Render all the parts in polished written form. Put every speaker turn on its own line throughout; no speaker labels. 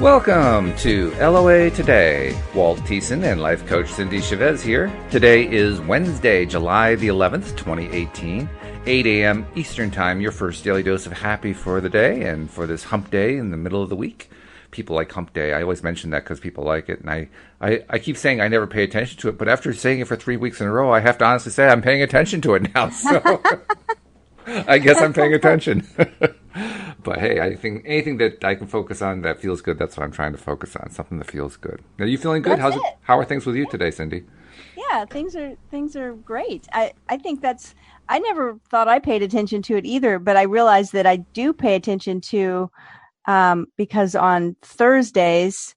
Welcome to LOA Today. Walt Thiessen and life coach Cindie Chavez here. Today is Wednesday, July the 11th, 2018, 8 a.m. Eastern Time, your first daily dose of happy for the day and for this hump day in the middle of the week. People like hump day. I always mention that because people like it. And I keep saying I never pay attention to it, but after saying it for 3 weeks in a row, I have to honestly say I'm paying attention to it now. So I guess I'm paying attention. But hey, I think anything that I can focus on that feels good, that's what I'm trying to focus on. Something that feels good. Are you feeling good? How are things with you today, Cindie?
Yeah, things are great. I think I never thought I paid attention to it either, but I realized that I do pay attention to because on Thursdays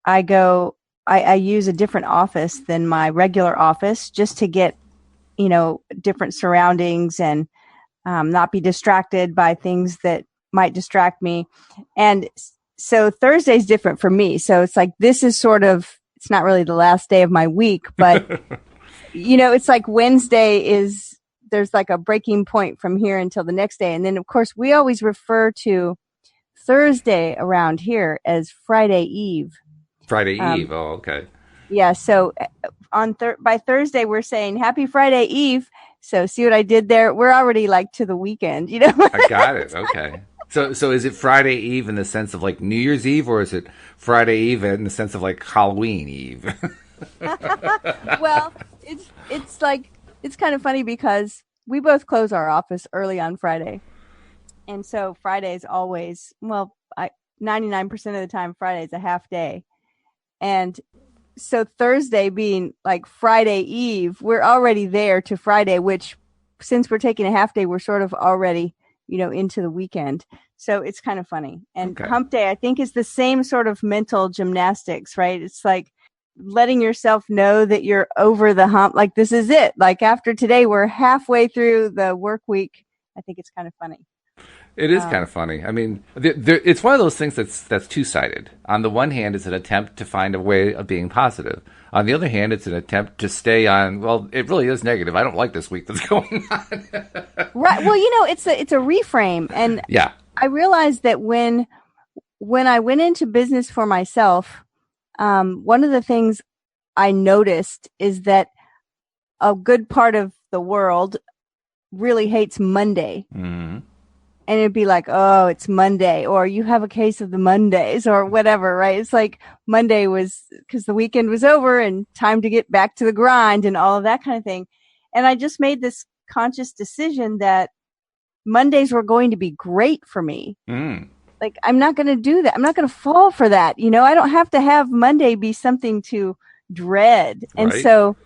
I use a different office than my regular office just to get, different surroundings and not be distracted by things that might distract me. And so Thursday's different for me. So it's like, this is it's not really the last day of my week, but it's like Wednesday there's like a breaking point from here until the next day. And then of course we always refer to Thursday around here as Friday Eve.
Friday Eve. Oh, okay.
Yeah. So by Thursday, we're saying Happy Friday Eve. So see what I did there? We're already like to the weekend,
I got it. Okay. So is it Friday Eve in the sense of like New Year's Eve, or is it Friday Eve in the sense of like Halloween Eve?
Well, it's kind of funny because we both close our office early on Friday. And so Friday is always, 99% of the time, Friday is a half day. And so Thursday being like Friday Eve, we're already there to Friday, which since we're taking a half day, we're sort of already, into the weekend. So it's kind of funny. And
okay.
Hump day, I think, is the same sort of mental gymnastics, right? It's like letting yourself know that you're over the hump. Like, this is it. Like after today, we're halfway through the work week. I think it's kind of funny.
It is kind of funny. I mean, it's one of those things that's two-sided. On the one hand, it's an attempt to find a way of being positive. On the other hand, it's an attempt to stay on, well, it really is negative. I don't like this week that's going on.
Right. Well, it's a reframe. And
yeah.
I realized that when I went into business for myself, one of the things I noticed is that a good part of the world really hates Monday.
Mm-hmm.
And it'd be like, oh, it's Monday, or you have a case of the Mondays or whatever, right? It's like Monday was because the weekend was over and time to get back to the grind and all of that kind of thing. And I just made this conscious decision that Mondays were going to be great for me.
Mm.
Like, I'm not going to do that. I'm not going to fall for that. I don't have to have Monday be something to dread. And
right.
So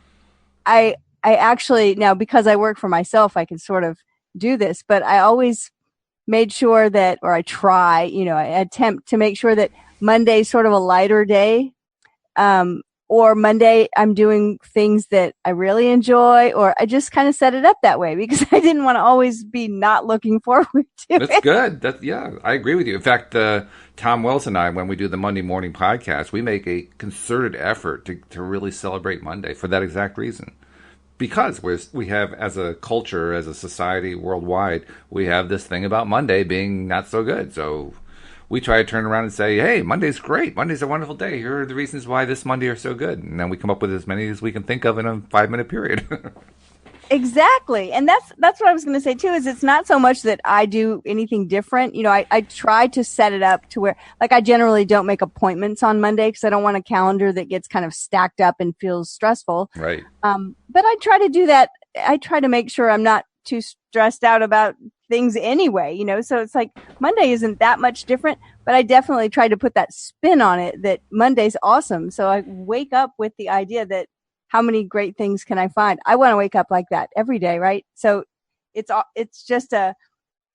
I actually, now because I work for myself, I can sort of do this, but I always made sure that, or I try, I attempt to make sure that Monday's sort of a lighter day. Or Monday I'm doing things that I really enjoy, or I just kind of set it up that way because I didn't want to always be not looking forward to it.
That's good. Yeah, I agree with you. In fact, Tom Wells and I, when we do the Monday morning podcast, we make a concerted effort to really celebrate Monday for that exact reason. Because we have, as a culture, as a society worldwide, we have this thing about Monday being not so good. So we try to turn around and say, hey, Monday's great. Monday's a wonderful day. Here are the reasons why this Monday are so good. And then we come up with as many as we can think of in a 5-minute period.
Exactly. And that's what I was going to say, too, is it's not so much that I do anything different. I try to set it up to where, like, I generally don't make appointments on Monday because I don't want a calendar that gets kind of stacked up and feels stressful.
Right.
But I try to do that. I try to make sure I'm not too stressed out about things anyway, so it's like Monday isn't that much different, but I definitely try to put that spin on it that Monday's awesome. So I wake up with the idea that how many great things can I find? I want to wake up like that every day, right? So it's just a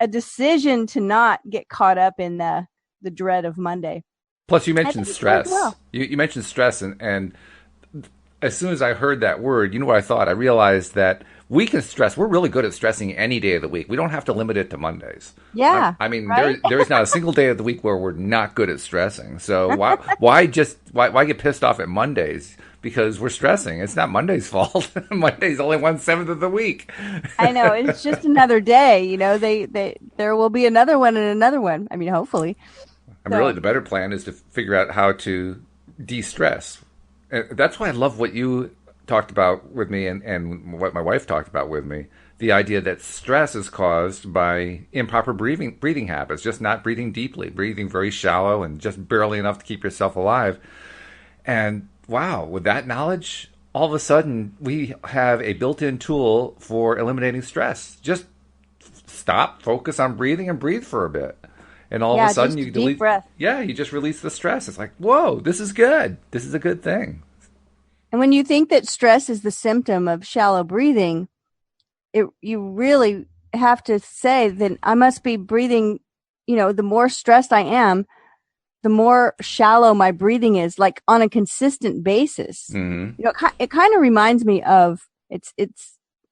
decision to not get caught up in the dread of Monday.
Plus, you mentioned stress. Well. You mentioned stress, and as soon as I heard that word, you know what I thought? I realized that we can stress. We're really good at stressing any day of the week. We don't have to limit it to Mondays.
Yeah.
I mean,
right?
there is not a single day of the week where we're not good at stressing. So why get pissed off at Mondays? Because we're stressing. It's not Monday's fault. Monday's only 1/7 of the week.
I know. It's just another day. There will be another one and another one. I mean, hopefully.
I mean, really,
So
the better plan is to figure out how to de-stress. And that's why I love what you talked about with me and what my wife talked about with me. The idea that stress is caused by improper breathing habits, just not breathing deeply, breathing very shallow and just barely enough to keep yourself alive. And wow, with that knowledge, all of a sudden we have a built-in tool for eliminating stress. Just stop, focus on breathing, and breathe for a bit. And all of
yeah,
a sudden
just a
you
deep
delete,
breath.
yeah, you just release the stress. It's like, whoa, this is good. This is a good thing.
And when you think that stress is the symptom of shallow breathing, you really have to say that I must be breathing, the more stressed I am, the more shallow my breathing is, like on a consistent basis.
Mm-hmm.
It kind of reminds me of, it's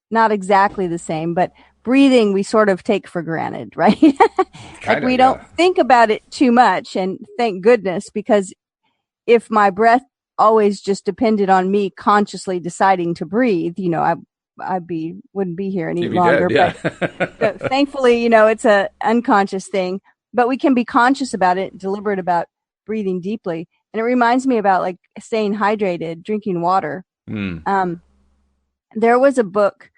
not exactly the same, but breathing we sort of take for granted, right? Like
Kind of,
we don't
yeah.
think about it too much, and thank goodness, because if my breath always just depended on me consciously deciding to breathe, I wouldn't be here any
You'd be dead,
longer.
yeah.
But thankfully, it's a unconscious thing, but we can be conscious about it, deliberate about breathing deeply. And it reminds me about like staying hydrated, drinking water.
Mm.
Um, there was a book.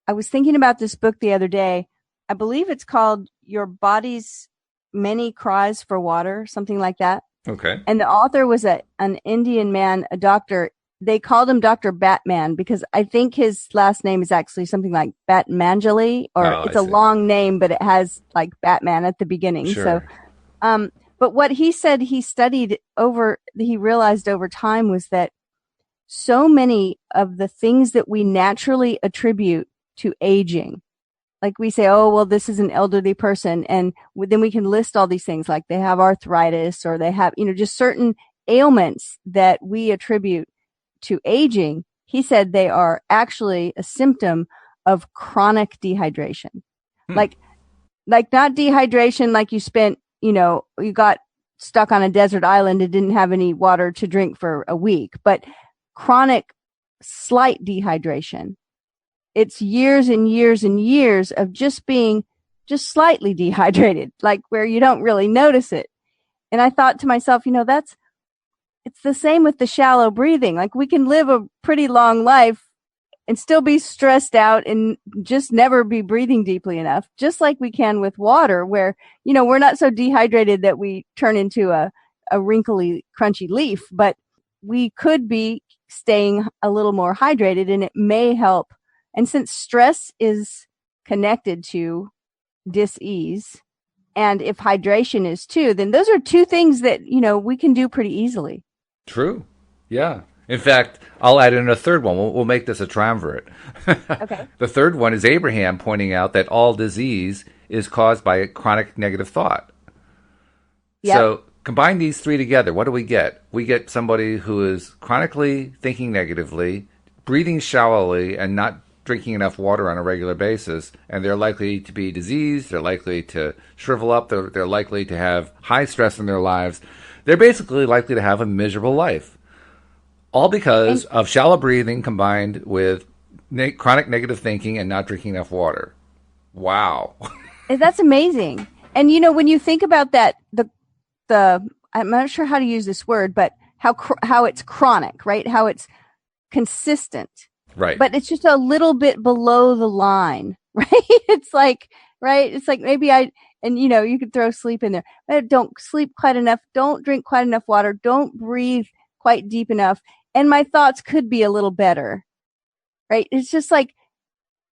I was thinking about this book the other day. I believe it's called Your Body's Many Cries for Water, something like that.
Okay.
And the author was an Indian man, a doctor. They called him Dr. Batman because I think his last name is actually something like Batmanjali, or
Oh, I
it's a
see.
long name, but it has like Batman at the beginning. So,
Sure.
but what he said he realized over time was that so many of the things that we naturally attribute to aging, like we say, oh, well, this is an elderly person. And then we can list all these things like they have arthritis or they have, just certain ailments that we attribute to aging. He said they are actually a symptom of chronic dehydration.
Hmm.
Like not dehydration, like you got stuck on a desert island and didn't have any water to drink for a week, but chronic slight dehydration. It's years and years and years of just being just slightly dehydrated, like where you don't really notice it. And I thought to myself, it's the same with the shallow breathing. Like we can live a pretty long life and still be stressed out and just never be breathing deeply enough, just like we can with water, where, we're not so dehydrated that we turn into a wrinkly, crunchy leaf, but we could be staying a little more hydrated, and it may help. And since stress is connected to dis-ease, and if hydration is too, then those are two things that, we can do pretty easily.
True. Yeah. In fact, I'll add in a third one. We'll make this a triumvirate.
Okay.
The third one is Abraham pointing out that all disease is caused by a chronic negative thought.
Yep.
So combine these three together. What do we get? We get somebody who is chronically thinking negatively, breathing shallowly, and not drinking enough water on a regular basis, and they're likely to be diseased, they're likely to shrivel up, they're likely to have high stress in their lives. They're basically likely to have a miserable life. All because of shallow breathing combined with chronic negative thinking and not drinking enough water. Wow.
That's amazing. And when you think about that, the I'm not sure how to use this word, but how it's chronic, right? How it's consistent.
Right.
But it's just a little bit below the line, right? It's like, right? It's like maybe you could throw sleep in there. But don't sleep quite enough. Don't drink quite enough water. Don't breathe quite deep enough. And my thoughts could be a little better, right? It's just like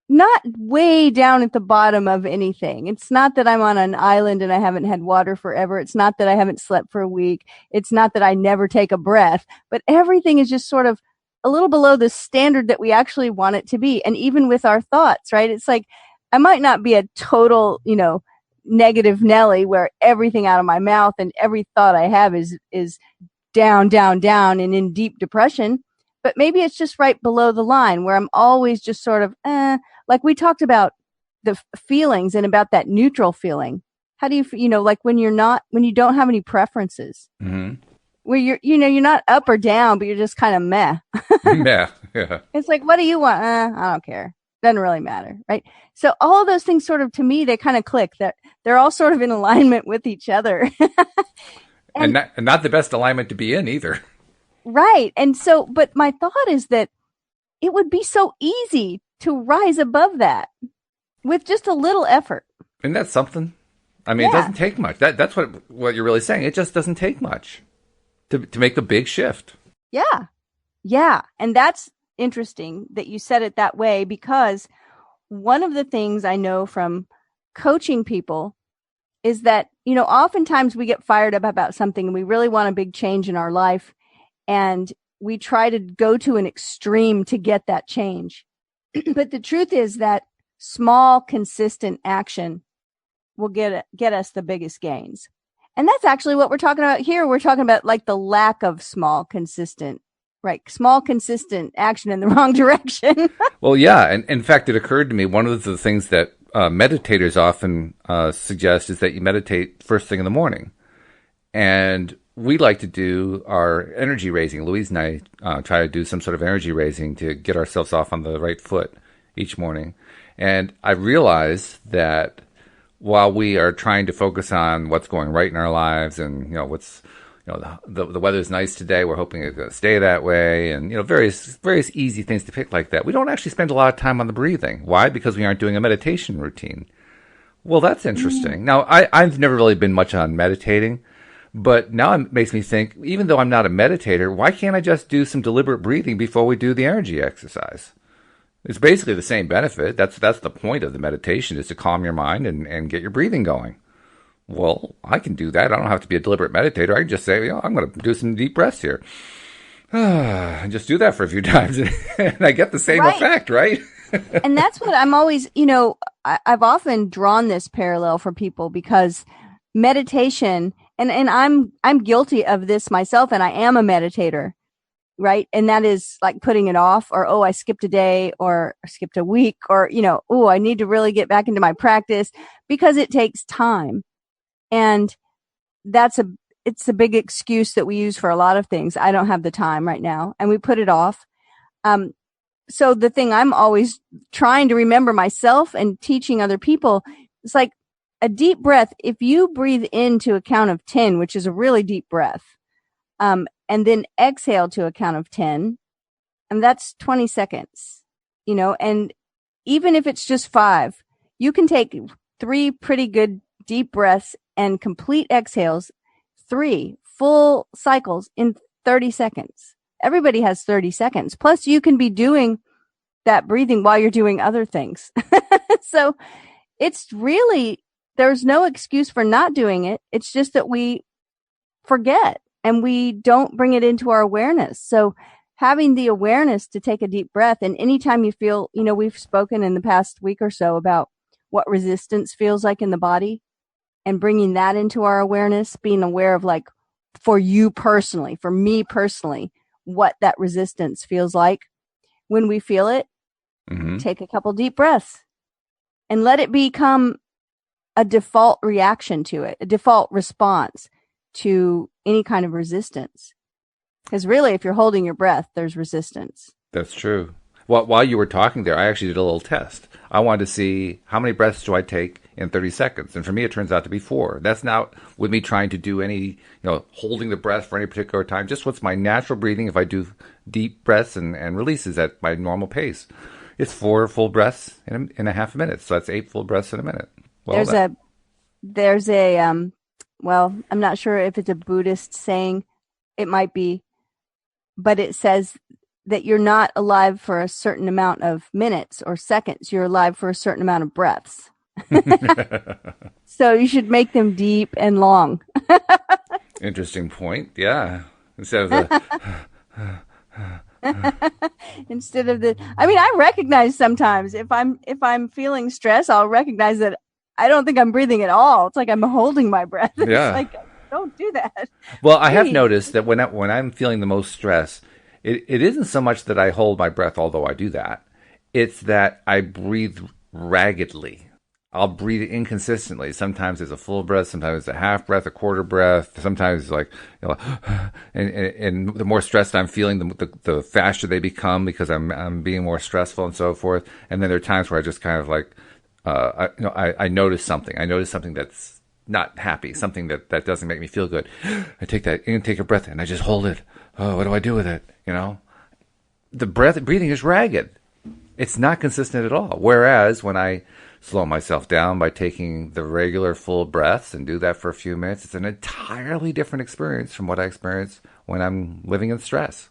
not way down at the bottom of anything. It's not that I'm on an island and I haven't had water forever. It's not that I haven't slept for a week. It's not that I never take a breath, but everything is just sort of a little below the standard that we actually want it to be. And even with our thoughts, right? It's like, I might not be a total, negative Nelly where everything out of my mouth and every thought I have is down, down, down and in deep depression. But maybe it's just right below the line where I'm always just sort of, like we talked about the feelings and about that neutral feeling. How do you, like when you don't have any preferences,
Mm-hmm.
where you're not up or down, but you're just kind of meh.
Yeah. Yeah.
It's like, what do you want? I don't care. Doesn't really matter, right? So all of those things sort of, to me, they kind of click, that they're all sort of in alignment with each other.
And not the best alignment to be in either.
Right. And so, but my thought is that it would be so easy to rise above that with just a little effort.
And that's something. I mean, It doesn't take much. That's what you're really saying. It just doesn't take much to make the big shift.
Yeah. Yeah. And that's interesting that you said it that way, because one of the things I know from coaching people is that, oftentimes we get fired up about something and we really want a big change in our life. And we try to go to an extreme to get that change. But the truth is that small, consistent action will get us the biggest gains. And that's actually what we're talking about here. We're talking about like the lack of small, consistent action in the wrong direction.
Well, yeah. And in fact, it occurred to me, one of the things that meditators often suggest is that you meditate first thing in the morning. And we like to do our energy raising. Louise and I try to do some sort of energy raising to get ourselves off on the right foot each morning. And I realized that while we are trying to focus on what's going right in our lives and, the weather's nice today, we're hoping it's going to stay that way, and, various easy things to pick like that, we don't actually spend a lot of time on the breathing. Why? Because we aren't doing a meditation routine. Well, that's interesting. Now, I've never really been much on meditating, but now it makes me think, even though I'm not a meditator, why can't I just do some deliberate breathing before we do the energy exercise? It's basically the same benefit. That's the point of the meditation, is to calm your mind and get your breathing going. Well, I can do that. I don't have to be a deliberate meditator. I can just say, I'm going to do some deep breaths here. And just do that for a few times, and I get the same effect, right?
And that's what I'm always, I've often drawn this parallel for people, because meditation, and I'm guilty of this myself, and I am a meditator, right? And that is like putting it off, or, I skipped a day or skipped a week, or, I need to really get back into my practice, because it takes time. And it's a big excuse that we use for a lot of things. I don't have the time right now, and we put it off. So the thing I'm always trying to remember myself and teaching other people, it's like a deep breath. If you breathe into a count of 10, which is a really deep breath, and then exhale to a count of 10, and that's 20 seconds, and even if it's just 5, you can take 3 pretty good deep breaths and complete exhales, 3 full cycles in 30 seconds. Everybody has 30 seconds. Plus, you can be doing that breathing while you're doing other things. So it's really, there's no excuse for not doing it. It's just that we forget and we don't bring it into our awareness. So having the awareness to take a deep breath, and anytime you feel, we've spoken in the past week or so about what resistance feels like in the body, and bringing that into our awareness, being aware of, like, for you personally, for me personally, what that resistance feels like. When we feel it, take a couple deep breaths and let it become a default reaction to it, a default response to any kind of resistance. Because really, if you're holding your breath, there's resistance.
That's true. Well, while you were talking there, I actually did a little test. I wanted to see how many breaths do I take in 30 seconds. And for me, it turns out to be 4. That's not with me trying to do any, holding the breath for any particular time. Just what's my natural breathing if I do deep breaths and releases at my normal pace. It's 4 full breaths in a half a minute. So that's 8 full breaths in a minute. Well,
there's a well, I'm not sure if it's a Buddhist saying. It might be, but it says that you're not alive for a certain amount of minutes or seconds. You're alive for a certain amount of breaths. So you should make them deep and long.
Interesting point. Yeah. Instead of the
instead of the, I recognize sometimes if I'm feeling stress, I'll recognize that I don't think I'm breathing at all. It's like I'm holding my breath. It's like, don't do that.
Well, I have noticed that when I'm feeling the most stress, it isn't so much that I hold my breath, although I do that. It's that I breathe raggedly. I'll breathe inconsistently. Sometimes it's a full breath, sometimes it's a half breath, a quarter breath. Sometimes it's like, and the more stressed I'm feeling, the faster they become because I'm being more stressful and so forth. And then there are times where I just kind of like, I notice something. I notice something that's not happy, something that doesn't make me feel good. I take that in, take a breath, and I just hold it. Oh, what do I do with it? The breathing is ragged. It's not consistent at all. Whereas when I slow myself down by taking the regular full breaths and do that for a few minutes, it's an entirely different experience from what I experience when I'm living in stress.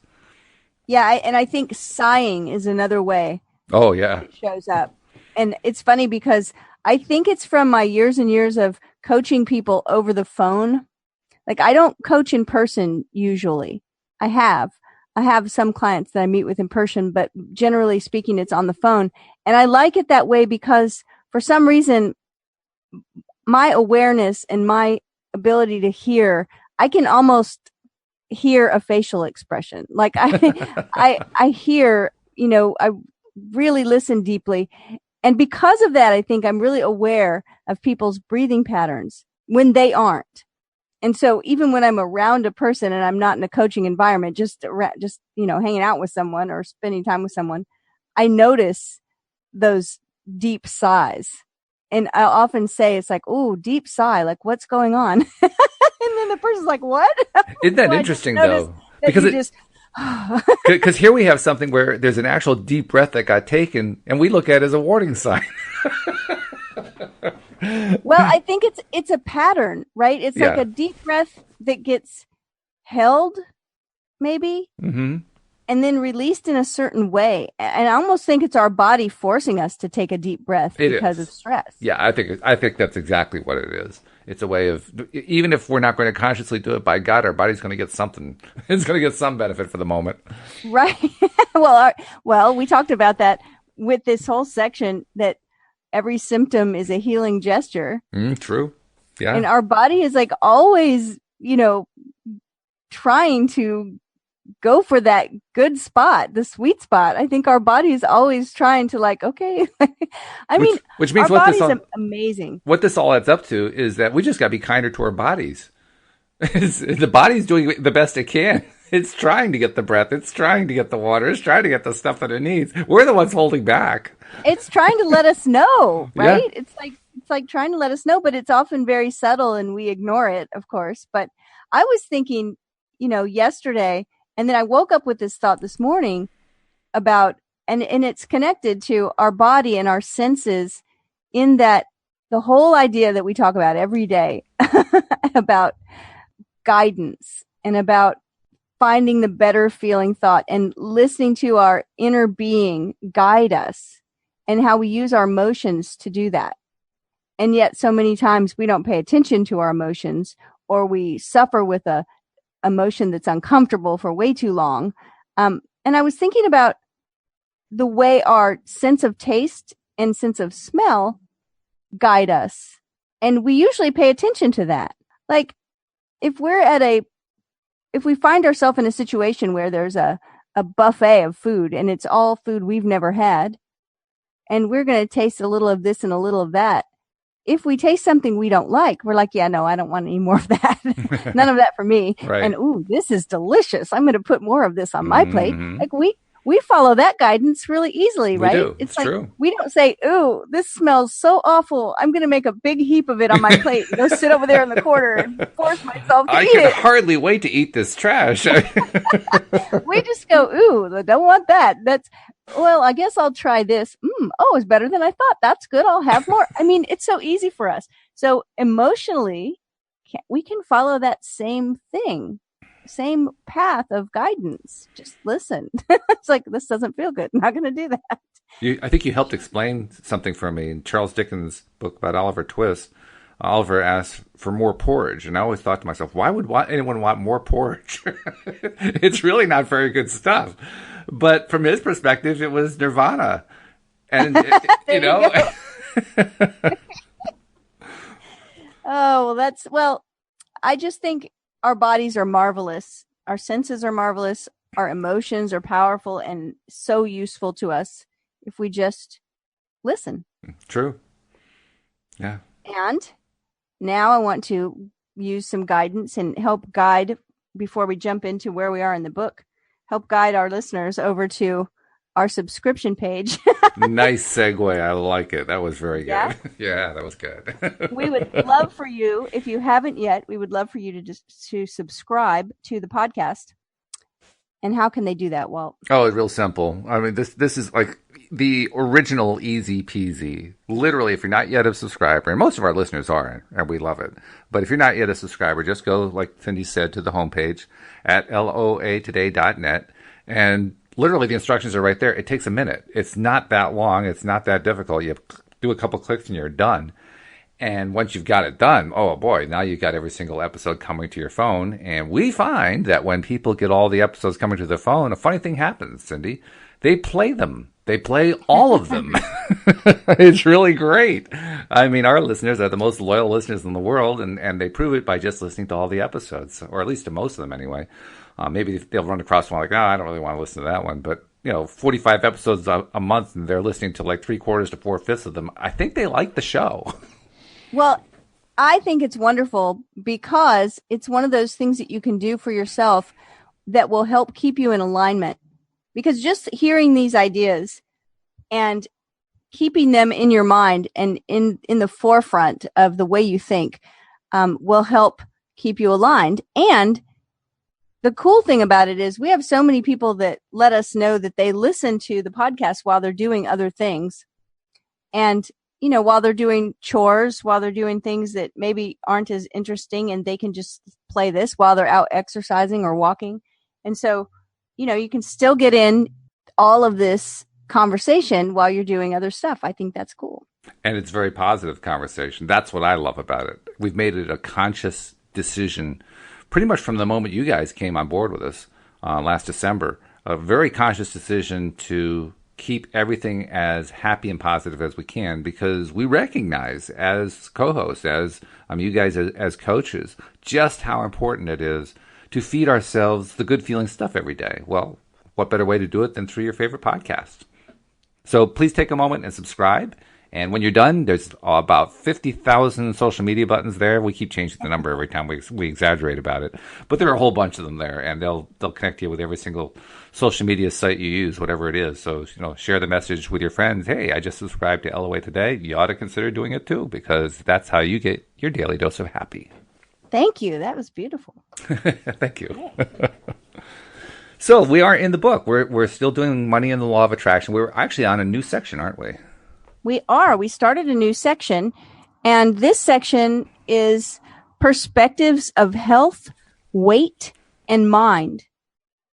Yeah, and I think sighing is another way
Oh, yeah.
it shows up. And it's funny because I think it's from my years and years of coaching people over the phone. Like, I don't coach in person usually. I have some clients that I meet with in person, but generally speaking, it's on the phone. And I like it that way because for some reason, my awareness and my ability to hear, I can almost hear a facial expression. Like I hear, I really listen deeply. And because of that, I think I'm really aware of people's breathing patterns when they aren't. And so even when I'm around a person and I'm not in a coaching environment, just hanging out with someone or spending time with someone, I notice those deep sighs. And I often say, it's like, "Oh, deep sigh. Like, what's going on?" And then the person's like, "What?"
Isn't that interesting though? Because here we have something where there's an actual deep breath that got taken and we look at it as a warning sign.
Well, I think it's a pattern, right? It's like a deep breath that gets held, maybe, and then released in a certain way. And I almost think it's our body forcing us to take a deep breath because of stress.
Yeah, I think that's exactly what it is. It's a way of, even if we're not going to consciously do it, by God, our body's going to get something. It's going to get some benefit for the moment.
Right. Well, we talked about that with this whole section that every symptom is a healing gesture.
True. Yeah.
And our body is like always, trying to go for that good spot, the sweet spot. I think our body is always trying to okay. Which means our body's amazing.
What this all adds up to is that we just got to be kinder to our bodies. The body's doing the best it can. It's trying to get the breath. It's trying to get the water. It's trying to get the stuff that it needs. We're the ones holding back.
It's trying to let us know, right? Yeah. It's like trying to let us know, but it's often very subtle and we ignore it, of course. But I was thinking, yesterday, and then I woke up with this thought this morning about, and it's connected to our body and our senses, in that the whole idea that we talk about every day about guidance and about finding the better feeling thought and listening to our inner being guide us, and how we use our emotions to do that. And yet so many times we don't pay attention to our emotions, or we suffer with a emotion that's uncomfortable for way too long. And I was thinking about the way our sense of taste and sense of smell guide us. And we usually pay attention to that. Like, if we find ourselves in a situation where there's a buffet of food and it's all food we've never had, and we're going to taste a little of this and a little of that, if we taste something we don't like, we're like, yeah, no, I don't want any more of that. None of that for me. Right. And, ooh, this is delicious. I'm going to put more of this on my plate. Like, we follow that guidance really easily, right?
It's like, true.
We don't say, ooh, this smells so awful. I'm going to make a big heap of it on my plate and go sit over there in the corner and force myself to eat it.
I can hardly wait to eat this trash.
We just go, ooh, I don't want that. Well, I guess I'll try this. Oh, it's better than I thought. That's good. I'll have more. I mean, it's so easy for us. So emotionally, we can follow that same thing, same path of guidance. Just listen. It's like, this doesn't feel good. I'm not going to do that.
I think you helped explain something for me in Charles Dickens' book about Oliver Twist. Oliver asked for more porridge, and I always thought to myself, why would anyone want more porridge? It's really not very good stuff. But from his perspective, it was nirvana. And,
well, I just think our bodies are marvelous. Our senses are marvelous. Our emotions are powerful and so useful to us if we just listen.
True. Yeah.
And now I want to use some guidance and help guide before we jump into where we are in the book, help guide our listeners over to our subscription page.
Nice segue. I like it. That was very
Yeah.
good. Yeah, that was good.
We would love for you, if you haven't yet, we would love for you to subscribe to the podcast. And how can they do that, Walt?
Oh, it's real simple. I mean, this is like the original easy peasy. Literally, if you're not yet a subscriber, and most of our listeners are, and we love it. But if you're not yet a subscriber, just go, like Cindie said, to the homepage at loatoday.net. And literally, the instructions are right there. It takes a minute. It's not that long. It's not that difficult. You do a couple clicks and you're done. And once you've got it done, oh boy, now you've got every single episode coming to your phone. And we find that when people get all the episodes coming to their phone, a funny thing happens, Cindie. They play them. They play all of them. It's really great. I mean, our listeners are the most loyal listeners in the world, and they prove it by just listening to all the episodes, or at least to most of them anyway. Maybe they'll run across one like, I don't really want to listen to that one. But, 45 episodes a month, and they're listening to like 3/4 to 4/5 of them. I think they like the show.
Well, I think it's wonderful because it's one of those things that you can do for yourself that will help keep you in alignment. Because just hearing these ideas and keeping them in your mind and in the forefront of the way you think will help keep you aligned. And the cool thing about it is we have so many people that let us know that they listen to the podcast while they're doing other things. And while they're doing chores, while they're doing things that maybe aren't as interesting, and they can just play this while they're out exercising or walking. And so, you can still get in all of this conversation while you're doing other stuff. I think that's cool.
And it's very positive conversation. That's what I love about it. We've made it a conscious decision pretty much from the moment you guys came on board with us last December, a very conscious decision to keep everything as happy and positive as we can, because we recognize as co-hosts, as you guys as coaches, just how important it is to feed ourselves the good feeling stuff every day. Well, what better way to do it than through your favorite podcast? So please take a moment and subscribe. And when you're done, there's about 50,000 social media buttons there. We keep changing the number every time we exaggerate about it. But there are a whole bunch of them there, and they'll connect you with every single social media site you use, whatever it is. So, share the message with your friends. Hey, I just subscribed to LOA today. You ought to consider doing it too, because that's how you get your daily dose of happy.
Thank you. That was beautiful.
Thank you. So we are in the book. We're still doing Money and the Law of Attraction. We're actually on a new section, aren't we?
We are. We started a new section, and this section is perspectives of health, weight, and mind.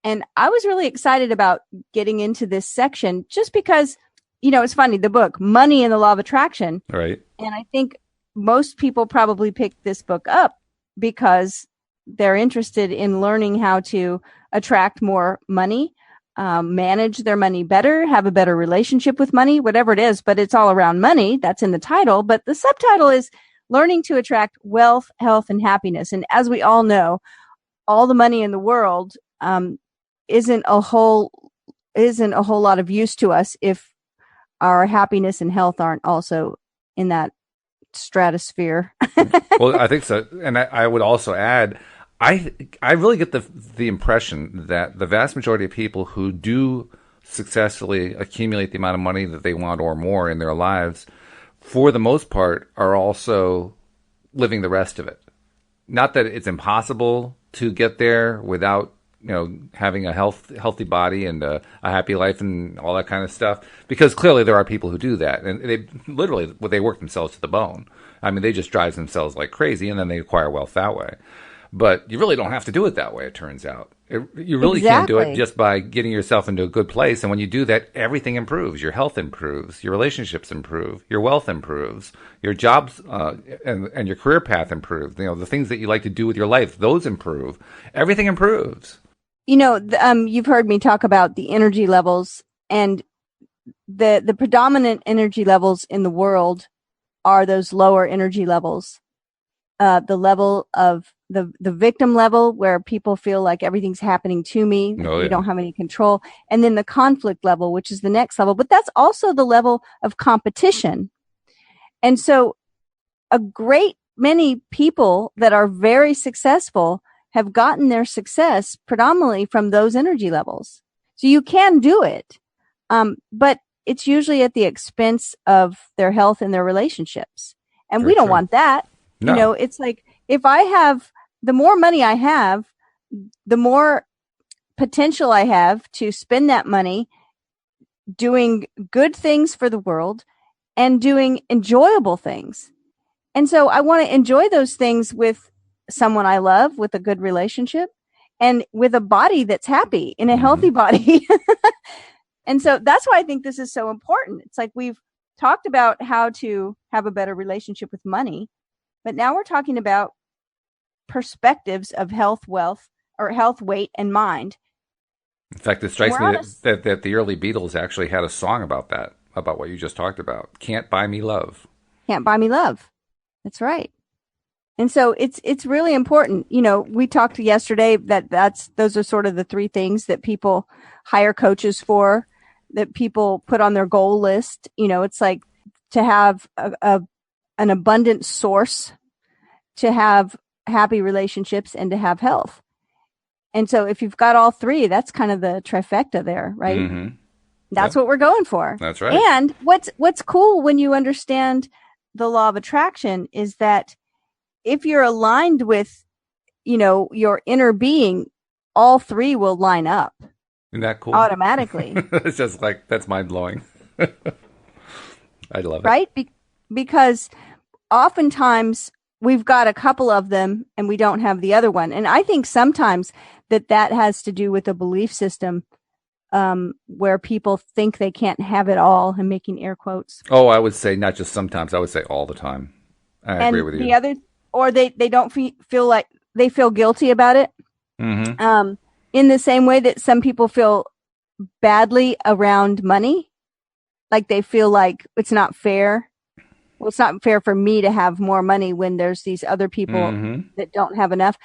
And I was really excited about getting into this section just because, it's funny, the book, Money and the Law of Attraction.
Right.
And I think most people probably picked this book up because they're interested in learning how to attract more money, manage their money better, have a better relationship with money, whatever it is, but it's all around money. That's in the title. But the subtitle is Learning to Attract Wealth, Health, and Happiness. And as we all know, all the money in the world isn't a whole lot of use to us if our happiness and health aren't also in that stratosphere.
Well, I think so. And I would also add, I really get the impression that the vast majority of people who do successfully accumulate the amount of money that they want or more in their lives, for the most part, are also living the rest of it. Not that it's impossible to get there without, having a healthy body and a happy life and all that kind of stuff, because clearly there are people who do that, and they work themselves to the bone. I mean, they just drive themselves like crazy, and then they acquire wealth that way. But you really don't have to do it that way, it turns out. You really can do it just by getting yourself into a good place. And when you do that, everything improves. Your health improves. Your relationships improve. Your wealth improves. Your jobs and your career path improves. The things that you like to do with your life, those improve. Everything improves.
You've heard me talk about the energy levels, and the predominant energy levels in the world are those lower energy levels. The level of the victim level, where people feel like everything's happening to me, you don't have any control. And then the conflict level, which is the next level, but that's also the level of competition. And so a great many people that are very successful have gotten their success predominantly from those energy levels. So you can do it. But it's usually at the expense of their health and their relationships. And
Very
we don't
true.
want that.
No.
You know, it's like if I have the more money I have, the more potential I have to spend that money doing good things for the world and doing enjoyable things. And so I want to enjoy those things with someone I love, with a good relationship, and with a body that's happy, in a healthy body. And so that's why I think this is so important. It's like we've talked about how to have a better relationship with money, but now we're talking about perspectives of health, wealth, or health, weight, and mind.
In fact, it strikes me that the early Beatles actually had a song about that, about what you just talked about. Can't Buy Me Love.
Can't buy me love. That's right. And so it's really important. You know, we talked yesterday that those are sort of the three things that people hire coaches for, that people put on their goal list. You know, it's like to have an abundant source, to have happy relationships, and to have health. And so if you've got all three, that's kind of the trifecta there, right?
Mm-hmm.
That's what we're going for.
That's right.
And what's cool when you understand the law of attraction is that if you're aligned with, you know, your inner being, all three will line up.
Isn't that cool?
Automatically.
It's just like, that's mind blowing. I love it.
Right? Because oftentimes we've got a couple of them and we don't have the other one. And I think sometimes that has to do with a belief system where people think they can't have it all. I'm making air quotes.
Oh, I would say not just sometimes. I would say all the time. I agree with you.
The other, or they don't feel like they feel guilty about it.
Mm-hmm.
In the same way that some people feel badly around money, like they feel like it's not fair. Well, it's not fair for me to have more money when there's these other people that don't have enough.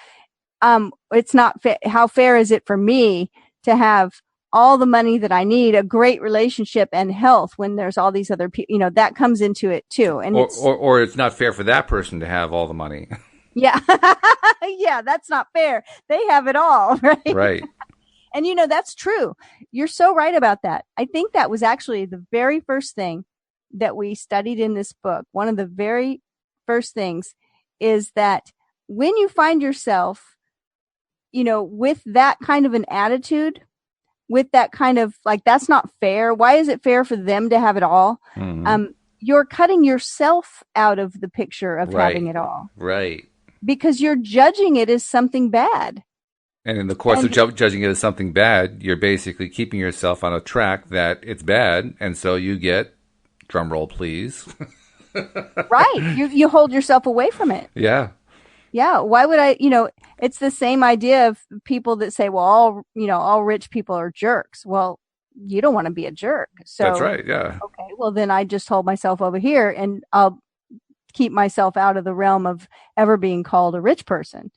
It's not fair. How fair is it for me to have all the money that I need, a great relationship and health, when there's all these other people? You know, that comes into it too. And
or it's not fair for that person to have all the money.
Yeah. Yeah, that's not fair. They have it all, right?
Right.
And you know, that's true. You're so right about that. I think that was actually the very first thing that we studied in this book. One of the very first things is that when you find yourself, you know, with that kind of an attitude, with that kind of like, that's not fair. Why is it fair for them to have it all? You're cutting yourself out of the picture of having it all.
Right.
Because you're judging it as something bad.
And in the course of judging it as something bad, you're basically keeping yourself on a track that it's bad. And so you get, drum roll, please.
Right. You hold yourself away from it.
Yeah.
Yeah. Why would I, you know, it's the same idea of people that say, well, all rich people are jerks. Well, you don't want to be a jerk. So
that's right. Yeah.
Okay. Well, then I just hold myself over here and I'll keep myself out of the realm of ever being called a rich person.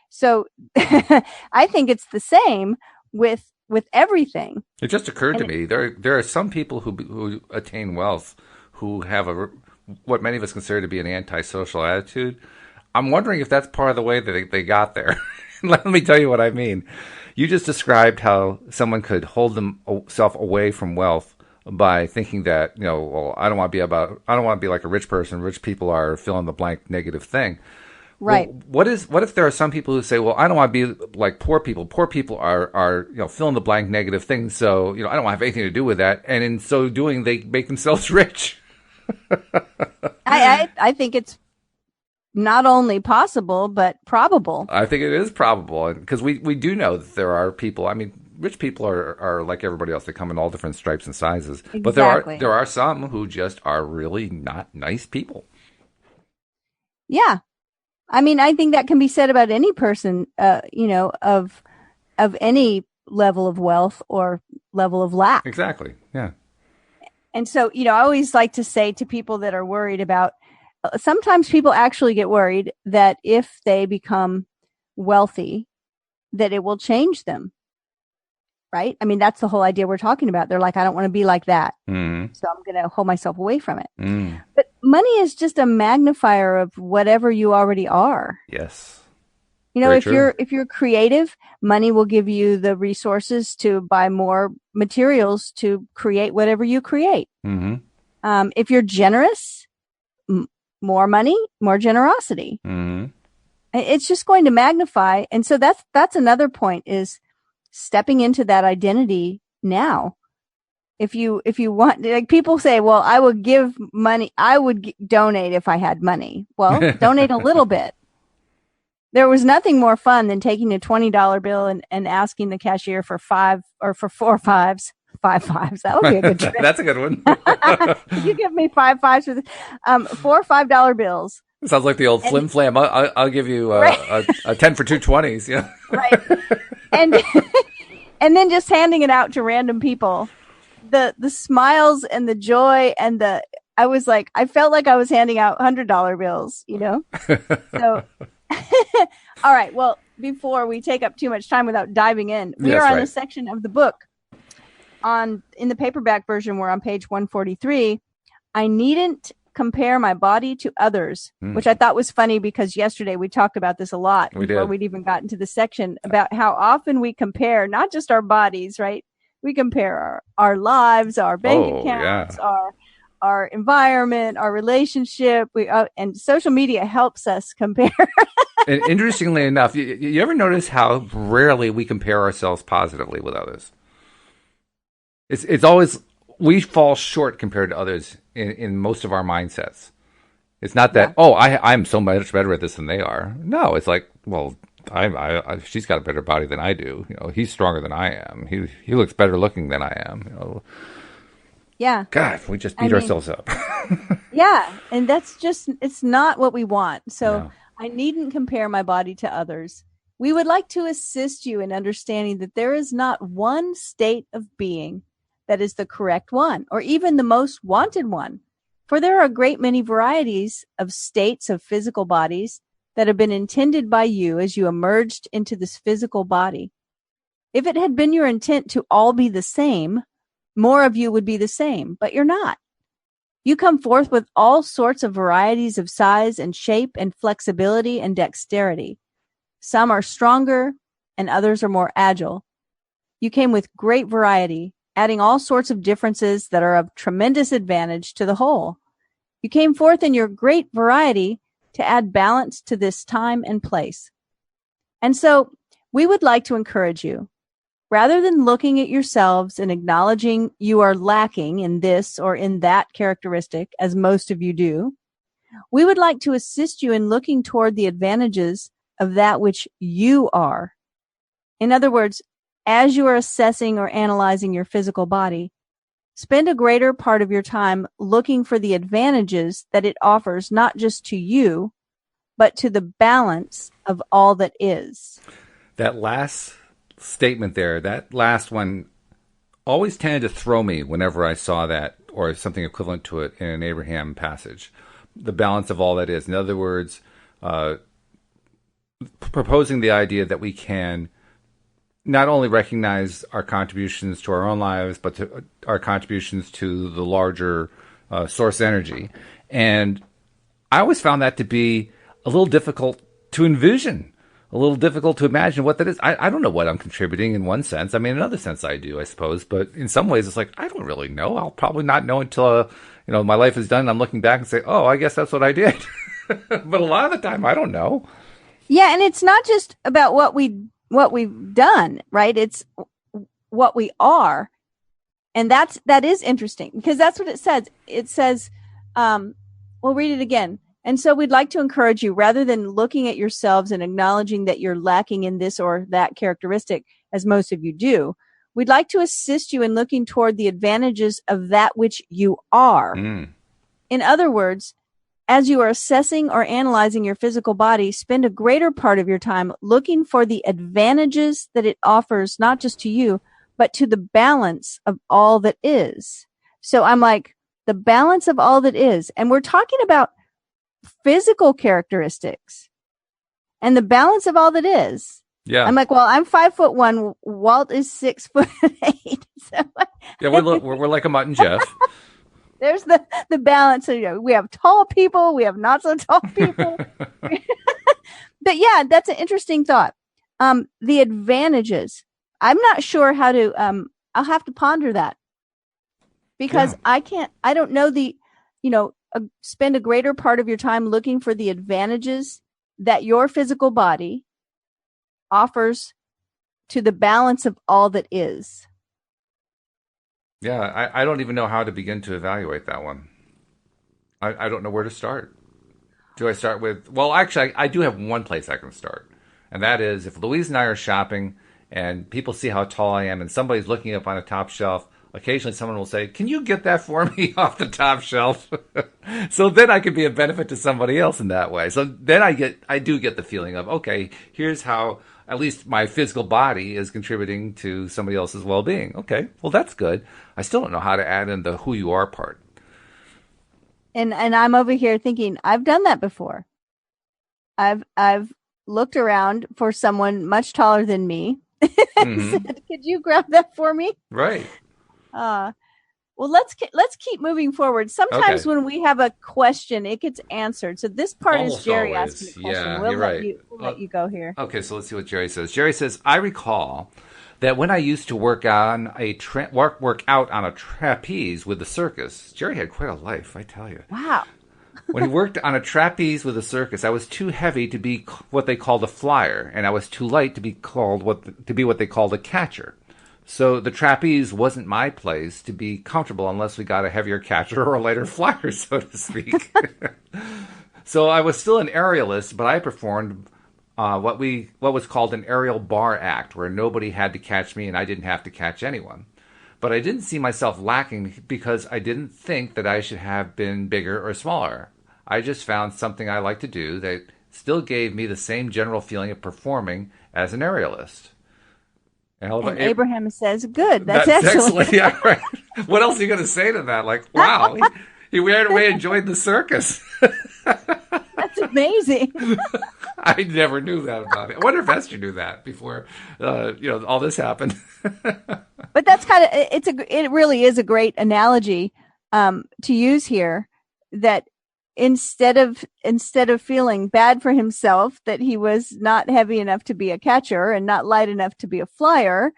So I think it's the same with everything.
It just occurred to me there are some people who attain wealth who have what many of us consider to be an antisocial attitude. I'm wondering if that's part of the way that they got there. Let me tell you what I mean. You just described how someone could hold themselves away from wealth by thinking that, you know, well, I don't want to be like a rich person. Rich people are fill in the blank negative thing.
Right.
Well, what if there are some people who say, well, I don't want to be like poor people. Poor people are you know, fill in the blank negative things. So, you know, I don't want to have anything to do with that. And in so doing, they make themselves rich.
I think it's not only possible, but probable.
I think it is probable, because we do know that there are people. I mean, rich people are like everybody else. They come in all different stripes and sizes. Exactly. But there are some who just are really not nice people.
Yeah. I mean, I think that can be said about any person, you know, of any level of wealth or level of lack.
Exactly. Yeah.
And so, you know, I always like to say to people that are worried about, sometimes people actually get worried that if they become wealthy, that it will change them. Right? I mean, that's the whole idea we're talking about. They're like, I don't want to be like that.
Mm-hmm.
So I'm going to hold myself away from it. Mm. But money is just a magnifier of whatever you already are.
Yes.
You know,
Very true.
if you're creative, money will give you the resources to buy more materials to create whatever you create.
Mm-hmm.
If you're generous, more money, more generosity.
Mm-hmm.
It's just going to magnify. And so that's another point, is stepping into that identity now. If you want, like, people say, well, I would give money. I would donate if I had money. Well, donate a little bit. There was nothing more fun than taking a $20 bill and asking the cashier for five or for four fives. 5 fives. That would be a good trick.
That's a good one.
Could you give me 5 fives for this? 4 $5 bills?
Sounds like the old flim flam. I'll give you a 10 for 2 20s. Yeah.
Right. And then just handing it out to random people. The smiles and the joy and I felt like I was handing out $100 bills, you know? So, all right. Well, before we take up too much time without diving in, we are on a section of the book in the paperback version. We're on page 143. I needn't compare my body to others, which I thought was funny because yesterday we talked about this a lot before we'd even gotten to the section about how often we compare not just our bodies, right? We compare our lives, our bank accounts, our environment, our relationship. And social media helps us compare.
And interestingly enough, you ever notice how rarely we compare ourselves positively with others? It's always, we fall short compared to others in most of our mindsets. It's not that, I'm so much better at this than they are. No, it's like, well, she's got a better body than I do. You know, he's stronger than I am. He looks better looking than I am. You know.
Yeah.
God, we just beat ourselves up.
Yeah, and it's not what we want. So no. I needn't compare my body to others. We would like to assist you in understanding that there is not one state of being that is the correct one, or even the most wanted one. For there are a great many varieties of states of physical bodies that have been intended by you as you emerged into this physical body. If it had been your intent to all be the same, more of you would be the same, but you're not. You come forth with all sorts of varieties of size and shape and flexibility and dexterity. Some are stronger and others are more agile. You came with great variety, adding all sorts of differences that are of tremendous advantage to the whole. You came forth in your great variety to add balance to this time and place. And so we would like to encourage you, rather than looking at yourselves and acknowledging you are lacking in this or in that characteristic, as most of you do, we would like to assist you in looking toward the advantages of that which you are. In other words, as you are assessing or analyzing your physical body, spend a greater part of your time looking for the advantages that it offers, not just to you, but to the balance of all that is.
That last statement there, that last one, always tended to throw me whenever I saw that, or something equivalent to it in an Abraham passage. The balance of all that is. In other words, proposing the idea that we can not only recognize our contributions to our own lives, but to our contributions to the larger source energy. And I always found that to be a little difficult to envision, a little difficult to imagine what that is. I don't know what I'm contributing in one sense. I mean, in another sense I do, I suppose. But in some ways, it's like, I don't really know. I'll probably not know until, my life is done. And I'm looking back and say, oh, I guess that's what I did. But a lot of the time, I don't know.
Yeah, and it's not just about what we've done, right? It's what we are. And that is interesting, because that's what it says. It says, we'll read it again. And so we'd like to encourage you, rather than looking at yourselves and acknowledging that you're lacking in this or that characteristic, as most of you do, we'd like to assist you in looking toward the advantages of that which you are. In other words, as you are assessing or analyzing your physical body, spend a greater part of your time looking for the advantages that it offers, not just to you, but to the balance of all that is. So I'm like, the balance of all that is. And we're talking about physical characteristics and the balance of all that is.
Yeah.
I'm like, well, I'm 5'1". Walt is 6'8". So
yeah, we're like a Mutt and Jeff.
There's the balance. We have tall people. We have not so tall people. But yeah, that's an interesting thought. The advantages. I'm not sure how to, I'll have to ponder that because I don't know spend a greater part of your time looking for the advantages that your physical body offers to the balance of all that is.
Yeah, I don't even know how to begin to evaluate that one. I don't know where to start. Do I start with, well, actually, I do have one place I can start. And that is if Louise and I are shopping and people see how tall I am and somebody's looking up on a top shelf, occasionally someone will say, can you get that for me off the top shelf? So then I can be a benefit to somebody else in that way. So then I do get the feeling of, okay, here's how at least my physical body is contributing to somebody else's well-being. Okay, well, that's good. I still don't know how to add in the who you are part.
And I'm over here thinking, I've done that before. I've looked around for someone much taller than me and said, could you grab that for me?
Right.
Well, let's keep moving forward. Sometimes when we have a question, it gets answered. So this part
Almost
is Jerry
always.
asking the question.
Yeah,
we'll
you're right.
let you go here.
Okay, so let's see what Jerry says. Jerry says, I recall that when I used to work out on a trapeze with the circus, Jerry had quite a life, I tell you.
Wow.
When he worked on a trapeze with a circus, I was too heavy to be what they called a flyer, and I was too light to be what they called a catcher. So the trapeze wasn't my place to be comfortable unless we got a heavier catcher or a lighter flyer, so to speak. So I was still an aerialist, but I performed what was called an aerial bar act, where nobody had to catch me and I didn't have to catch anyone. But I didn't see myself lacking because I didn't think that I should have been bigger or smaller. I just found something I liked to do that still gave me the same general feeling of performing as an aerialist.
And Abraham says, good, that's excellent.
Yeah, right. What else are you going to say to that? Like, wow, he ran away and joined the circus.
That's amazing.
I never knew that about it. I wonder if Esther knew that before, all this happened.
But that's it really is a great analogy to use here, that instead of feeling bad for himself that he was not heavy enough to be a catcher and not light enough to be a flyer,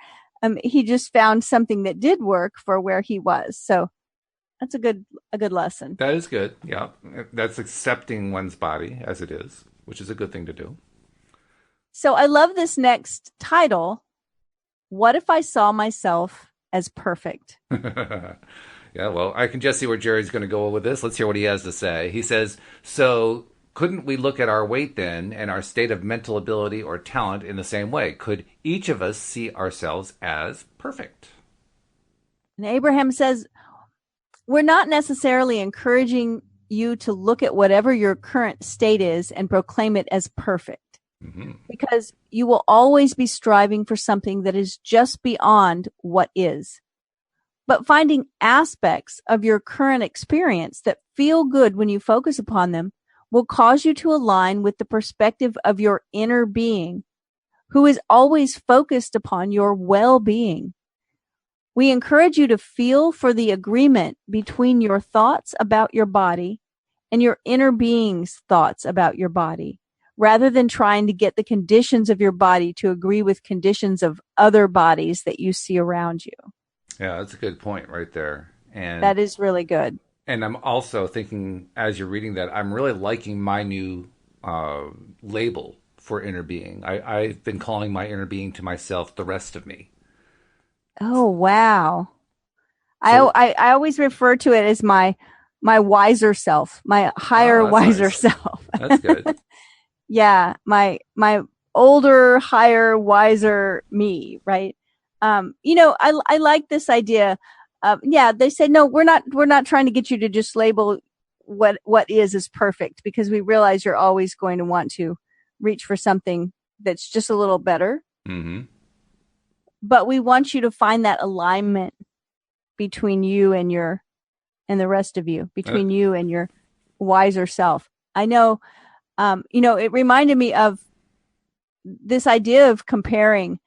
he just found something that did work for where he was. So that's a good lesson.
That is good. Yeah. That's accepting one's body as it is, which is a good thing to do.
So I love this next title. What if I saw myself as perfect?
Yeah, well, I can just see where Jerry's going to go with this. Let's hear what he has to say. He says, so couldn't we look at our weight then and our state of mental ability or talent in the same way? Could each of us see ourselves as perfect?
And Abraham says, we're not necessarily encouraging you to look at whatever your current state is and proclaim it as perfect. Mm-hmm. Because you will always be striving for something that is just beyond what is. But finding aspects of your current experience that feel good when you focus upon them will cause you to align with the perspective of your inner being, who is always focused upon your well-being. We encourage you to feel for the agreement between your thoughts about your body and your inner being's thoughts about your body, rather than trying to get the conditions of your body to agree with conditions of other bodies that you see around you.
Yeah, that's a good point right there. And
that is really good.
And I'm also thinking, as you're reading that, I'm really liking my new label for inner being. I've been calling my inner being to myself the rest of me.
Oh, wow. So, I always refer to it as my wiser self, my higher, wiser
nice.
Self.
That's good.
Yeah, my older, higher, wiser me, right? I like this idea. They say, no, we're not trying to get you to just label what is as perfect, because we realize you're always going to want to reach for something that's just a little better. Mm-hmm. But we want you to find that alignment between you and the rest of you, between you and your wiser self. I know, it reminded me of this idea of comparing,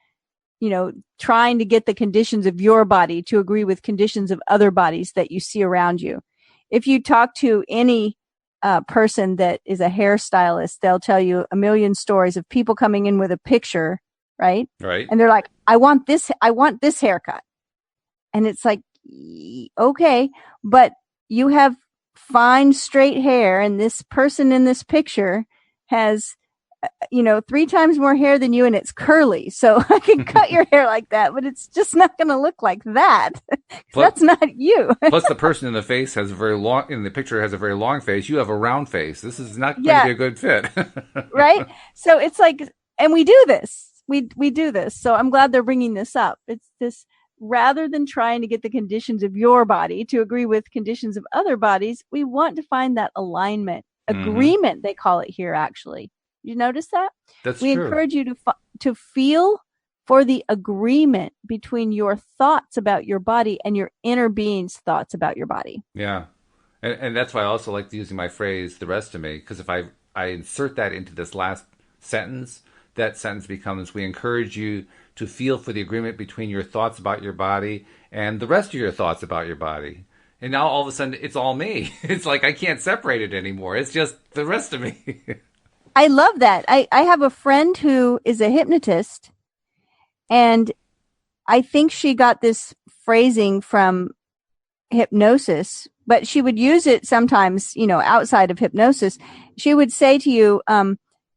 trying to get the conditions of your body to agree with conditions of other bodies that you see around you. If you talk to any person that is a hairstylist, they'll tell you a million stories of people coming in with a picture, right?
Right.
And they're like, I want this haircut. And it's like, okay, but you have fine straight hair, and this person in this picture has 3 times more hair than you, and it's curly. So I can cut your hair like that, but it's just not going to look like that. That's not you.
Plus, the person in the face has in the picture has a very long face. You have a round face. This is not going to be a good fit.
Right? So it's like, and we do this. We do this. So I'm glad they're bringing this up. It's this, rather than trying to get the conditions of your body to agree with conditions of other bodies, we want to find that alignment, agreement, they call it here, actually. You notice that?
That's
we
true.
Encourage you to feel for the agreement between your thoughts about your body and your inner being's thoughts about your body.
Yeah. And that's why I also like using my phrase, the rest of me, because if I insert that into this last sentence, that sentence becomes, we encourage you to feel for the agreement between your thoughts about your body and the rest of your thoughts about your body. And now all of a sudden, it's all me. It's like I can't separate it anymore. It's just the rest of me.
I love that. I have a friend who is a hypnotist, and I think she got this phrasing from hypnosis, but she would use it sometimes, outside of hypnosis. She would say to you,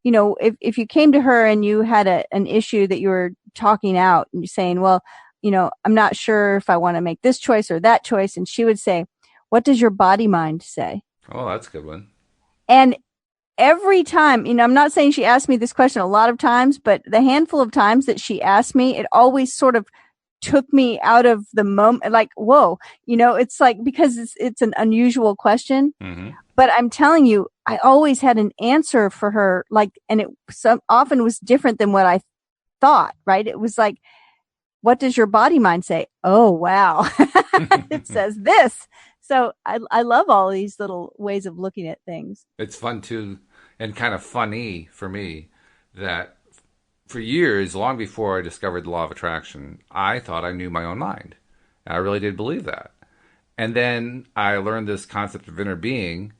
if you came to her and you had an issue that you were talking out and you're saying, well, I'm not sure if I want to make this choice or that choice. And she would say, what does your body mind say?
Oh, that's a good one.
And every time, I'm not saying she asked me this question a lot of times, but the handful of times that she asked me, it always sort of took me out of the moment, like, whoa, it's like, because it's an unusual question, but I'm telling you, I always had an answer for her, like, and it often was different than what I thought, right? It was like, what does your body mind say? Oh, wow. It says this. So I love all these little ways of looking at things.
It's fun too, and kind of funny for me that for years, long before I discovered the law of attraction, I thought I knew my own mind. And I really did believe that. And then I learned this concept of inner being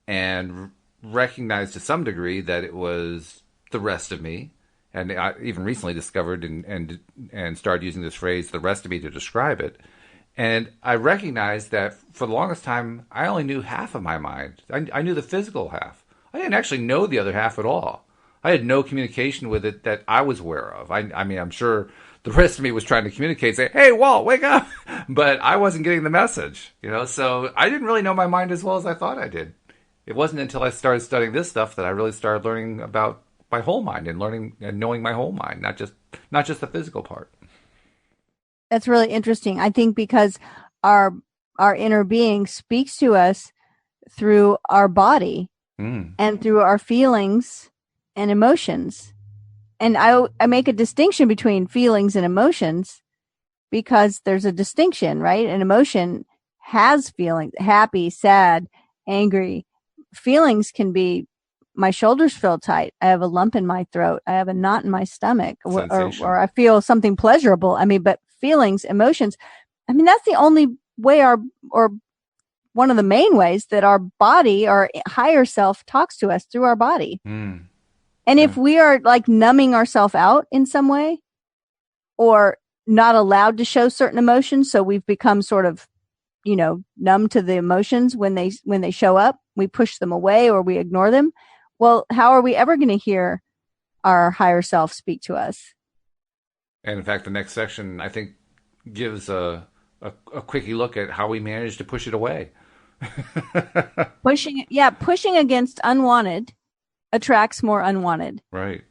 and recognized to some degree that it was the rest of me. And I even recently discovered and started using this phrase, the rest of me, to describe it. And I recognized that for the longest time, I only knew half of my mind. I knew the physical half. I didn't actually know the other half at all. I had no communication with it that I was aware of. I mean, I'm sure the rest of me was trying to communicate, say, hey, Walt, wake up. But I wasn't getting the message, so I didn't really know my mind as well as I thought I did. It wasn't until I started studying this stuff that I really started learning about my whole mind and learning and knowing my whole mind, not just the physical part.
That's really interesting. I think because our inner being speaks to us through our body and through our feelings and emotions. And I make a distinction between feelings and emotions because there's a distinction, right? An emotion has feelings, happy, sad, angry. Feelings can be, my shoulders feel tight. I have a lump in my throat. I have a knot in my stomach, or I feel something pleasurable. I mean, but feelings, emotions, that's the only way or one of the main ways that our body, our higher self, talks to us, through our body. And if we are like numbing ourselves out in some way or not allowed to show certain emotions, so we've become sort of, numb to the emotions when they show up, we push them away or we ignore them. Well, how are we ever going to hear our higher self speak to us?
And in fact, the next section, I think, gives a quickie look at how we manage to push it away.
Pushing against unwanted attracts more unwanted.
Right.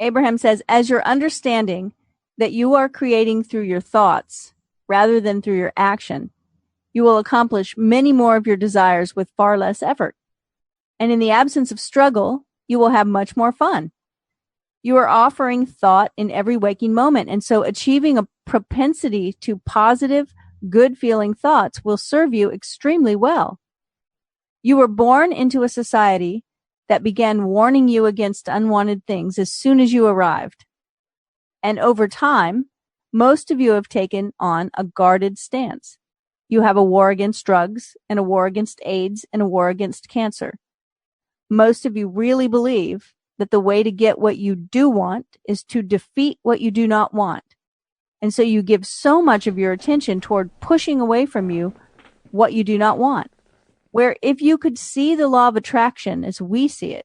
Abraham says, as your understanding that you are creating through your thoughts rather than through your action, you will accomplish many more of your desires with far less effort. And in the absence of struggle, you will have much more fun. You are offering thought in every waking moment. And so achieving a propensity to positive, good-feeling thoughts will serve you extremely well. You were born into a society that began warning you against unwanted things as soon as you arrived. And over time, most of you have taken on a guarded stance. You have a war against drugs and a war against AIDS and a war against cancer. most of you really believe that the way to get what you do want is to defeat what you do not want. And so you give so much of your attention toward pushing away from you what you do not want. Where if you could see the law of attraction as we see it,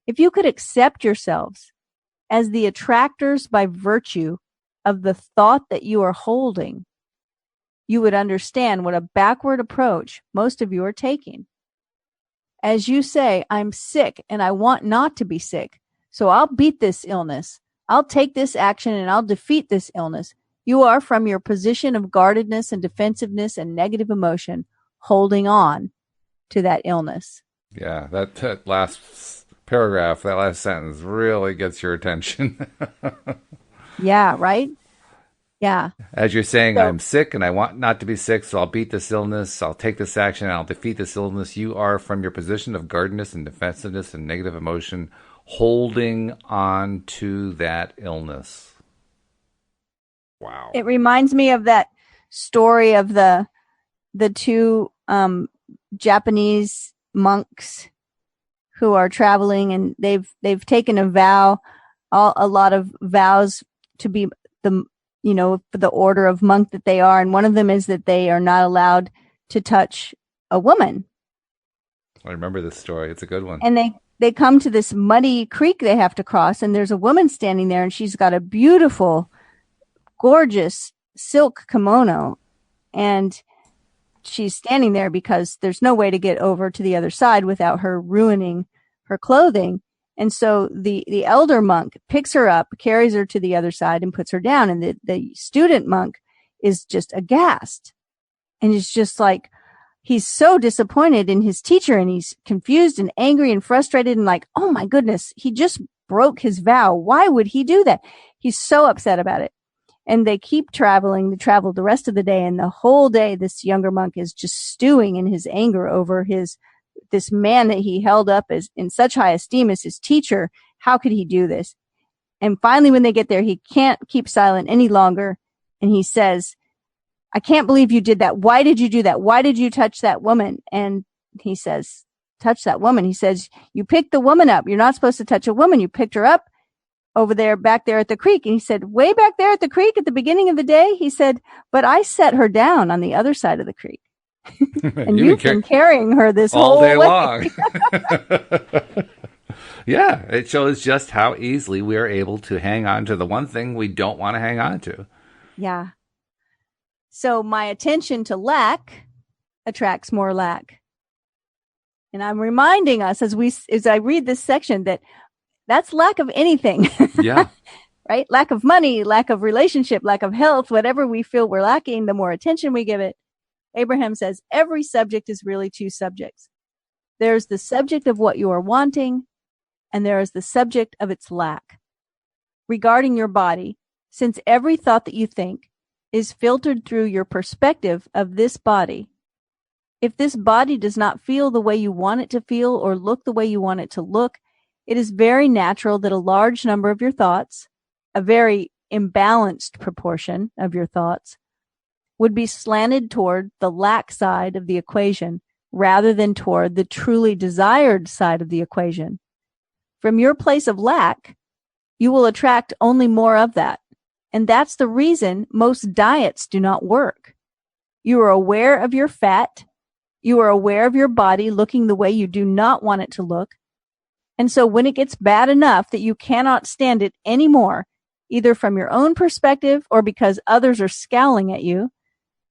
if you could accept yourselves as the attractors by virtue of the thought that you are holding, you would understand what a backward approach most of you are taking. As you say, I'm sick and I want not to be sick, so I'll beat this illness. I'll take this action and I'll defeat this illness. You are, from your position of guardedness and defensiveness and negative emotion, holding on to that illness.
Yeah, that last paragraph, that last sentence really gets your attention.
Yeah, right? Yeah.
As you're saying,
So,
I'm sick and I want not to be sick, so I'll beat this illness, I'll take this action, and I'll defeat this illness. You are, from your position of guardedness and defensiveness and negative emotion, holding on to that illness. Wow.
it reminds me of that story of the two Japanese monks who are traveling, and they've taken a vow, a lot of vows to be the for the order of monk that they are, and one of them is that they are not allowed to touch a woman.
I remember this story. It's a good one.
And they come to this muddy creek they have to cross, and there's a woman standing there, and she's got a beautiful, gorgeous silk kimono, and she's standing there because there's no way to get over to the other side without her ruining her clothing. And so the elder monk picks her up, carries her to the other side, and puts her down. And the student monk is just aghast. And it's just like, he's so disappointed in his teacher, and he's confused and angry and frustrated and like, oh my goodness, he just broke his vow. Why would he do that? He's so upset about it. And they keep traveling. They travel the rest of the day. And the whole day, this younger monk is just stewing in his anger over this man that he held up as in such high esteem as his teacher. How could he do this? And finally, when they get there, he can't keep silent any longer. And he says, I can't believe you did that. Why did you do that? Why did you touch that woman? And he says, touch that woman. He says, you picked the woman up. You're not supposed to touch a woman. You picked her up over there, back there at the creek. And he said, way back there at the creek at the beginning of the day? He said, but I set her down on the other side of the creek. And you've been carrying her this
all
whole
day
way.
long. Yeah, it shows just how easily we are able to hang on to the one thing we don't want to hang on to.
Yeah. So my attention to lack attracts more lack. And I'm reminding us as I read this section that that's lack of anything.
Yeah.
Right? Lack of money, lack of relationship, lack of health, whatever we feel we're lacking, the more attention we give it. Abraham says every subject is really two subjects. There's the subject of what you are wanting, and there is the subject of its lack. Regarding your body, since every thought that you think is filtered through your perspective of this body, if this body does not feel the way you want it to feel or look the way you want it to look, it is very natural that a large number of your thoughts, a very imbalanced proportion of your thoughts, would be slanted toward the lack side of the equation rather than toward the truly desired side of the equation. From your place of lack, you will attract only more of that. And that's the reason most diets do not work. You are aware of your fat. You are aware of your body looking the way you do not want it to look. And so when it gets bad enough that you cannot stand it anymore, either from your own perspective or because others are scowling at you,